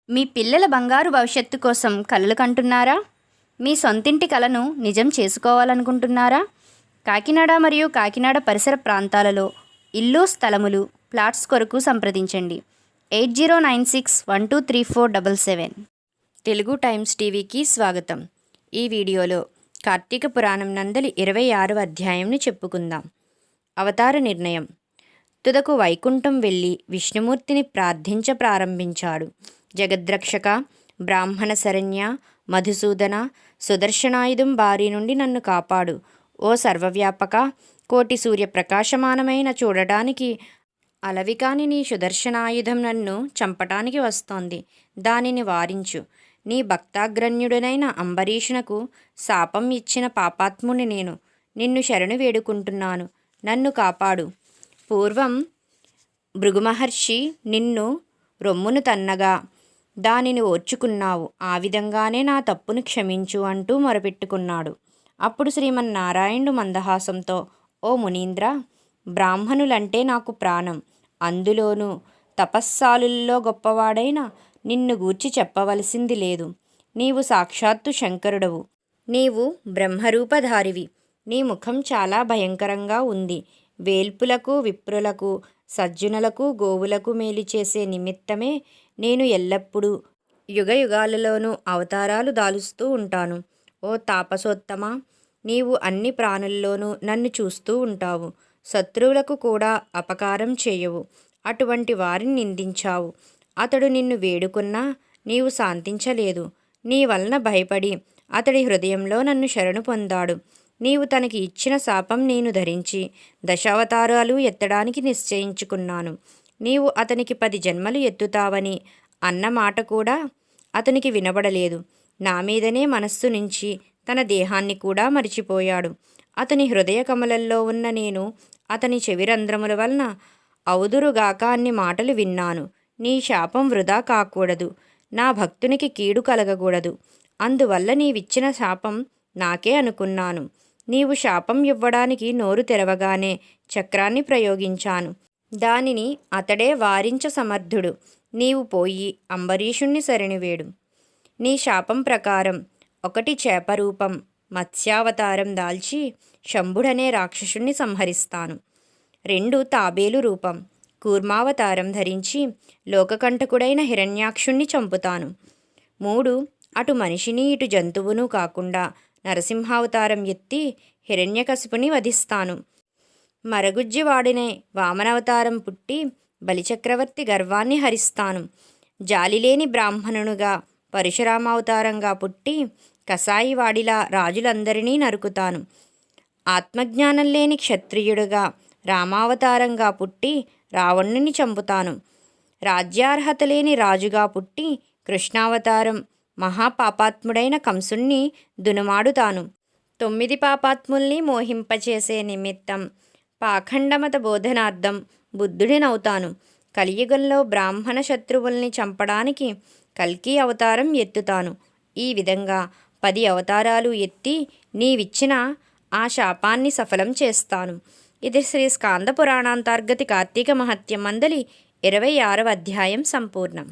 మీ పిల్లల బంగారు భవిష్యత్తు కోసం కలలు కంటున్నారా? మీ సొంతింటి కలను నిజం చేసుకోవాలనుకుంటున్నారా? కాకినాడ మరియు కాకినాడ పరిసర ప్రాంతాలలో ఇల్లు స్థలములు ప్లాట్స్ కొరకు సంప్రదించండి. 8096123477. తెలుగు టైమ్స్ టీవీకి స్వాగతం. ఈ వీడియోలో కార్తీక పురాణం నందలి 26వ అధ్యాయంని చెప్పుకుందాం. అవతార నిర్ణయం. తుదకు వైకుంఠం వెళ్ళి విష్ణుమూర్తిని ప్రార్థించ ప్రారంభించాడు. జగద్రక్షక, బ్రాహ్మణ శరణ్య, మధుసూదన, సుదర్శనాయుధం బారి నుండి నన్ను కాపాడు. ఓ సర్వవ్యాపక, కోటి సూర్య ప్రకాశమానమైన చూడటానికి అలవికాని నీ సుదర్శనాయుధం నన్ను చంపటానికి వస్తోంది. దానిని వారించు. నీ భక్తాగ్రణ్యుడనైన అంబరీషునకు శాపం ఇచ్చిన పాపాత్ముని నేను. నిన్ను శరణు వేడుకుంటున్నాను. నన్ను కాపాడు. పూర్వం భృగుమహర్షి నిన్ను రొమ్మును తన్నగా దానిని ఓర్చుకున్నావు. ఆ విధంగానే నా తప్పును క్షమించు అంటూ మొరపెట్టుకున్నాడు. అప్పుడు శ్రీమన్నారాయణుడు మందహాసంతో, ఓ మునీంద్ర, బ్రాహ్మణులంటే నాకు ప్రాణం. అందులోనూ తపస్సాలుల్లో గొప్పవాడైన నిన్ను గూర్చి చెప్పవలసింది లేదు. నీవు సాక్షాత్తు శంకరుడవు. నీవు బ్రహ్మరూపధారివి. నీ ముఖం చాలా భయంకరంగా ఉంది. వేల్పులకు, విప్రులకు, సజ్జనులకు, గోవులకు మేలు చేసే నిమిత్తమే నేను ఎల్లప్పుడూ యుగయుగాలలోనూ అవతారాలు దాలుస్తూ ఉంటాను. ఓ తాపసోత్తమ, నీవు అన్ని ప్రాణుల్లోనూ నన్ను చూస్తూ ఉంటావు. శత్రువులకు కూడా అపకారం చేయవు. అటువంటి వారిని నిందించావు. అతడు నిన్ను వేడుకున్నా నీవు శాంతించలేదు. నీ వలన భయపడి అతడి హృదయంలో నన్ను శరణు పొందాడు. నీవు తనకి ఇచ్చిన శాపం నేను ధరించి దశావతారాలు ఎత్తడానికి నిశ్చయించుకున్నాను. నీవు అతనికి 10 జన్మలు ఎత్తుతావని అన్న మాట కూడా అతనికి వినబడలేదు. నా మీదనే మనస్సు నుంచి తన దేహాన్ని కూడా మరిచిపోయాడు. అతని హృదయ కమలంలో ఉన్న నేను అతని చెవిరంధ్రముల వలన అవుదురుగాక అన్ని మాటలు విన్నాను. నీ శాపం వృధా కాకూడదు. నా భక్తునికి కీడు కలగకూడదు. అందువల్ల నీవిచ్చిన శాపం నాకే అనుకున్నాను. నీవు శాపం ఇవ్వడానికి నోరు తెరవగానే చక్రాన్ని ప్రయోగించాను. దానిని అతడే వారించ సమర్థుడు. నీవు పోయి అంబరీషుణ్ణి శరణివేడు. నీ శాపం ప్రకారం 1 చేపరూపం మత్స్యావతారం దాల్చి శంభుడనే రాక్షసుణ్ణి సంహరిస్తాను. 2 తాబేలు రూపం కూర్మావతారం ధరించి లోకకంటకుడైన హిరణ్యాక్షుణ్ణి చంపుతాను. 3 అటు మనిషిని ఇటు జంతువును కాకుండా నరసింహావతారం ఎత్తి హిరణ్యకశిపుని వధిస్తాను. మరగుజ్జివాడినే వామనావతారం పుట్టి బలిచక్రవర్తి గర్వాన్ని హరిస్తాను. జాలిలేని బ్రాహ్మణునుగా పరశురామావతారంగా పుట్టి కసాయివాడిలా రాజులందరినీ నరుకుతాను. ఆత్మజ్ఞానం లేని క్షత్రియుడుగా రామావతారంగా పుట్టి రావణుని చంపుతాను. రాజ్యార్హత లేని రాజుగా పుట్టి కృష్ణావతారం మహాపాపాత్ముడైన కంసుణ్ణి దునుమాడుతాను. 9 పాపాత్ముల్ని మోహింపచేసే నిమిత్తం పాఖండమత బోధనార్థం బుద్ధుడినవుతాను. కలియుగంలో బ్రాహ్మణ శత్రువుల్ని చంపడానికి కల్కి అవతారం ఎత్తుతాను. ఈ విధంగా 10 అవతారాలు ఎత్తి నీవిచ్చిన ఆ శాపాన్ని సఫలం చేస్తాను. ఇది శ్రీ స్కాంద పురాణాంతర్గతి కార్తీక మహత్యం మందలి 26వ అధ్యాయం సంపూర్ణం.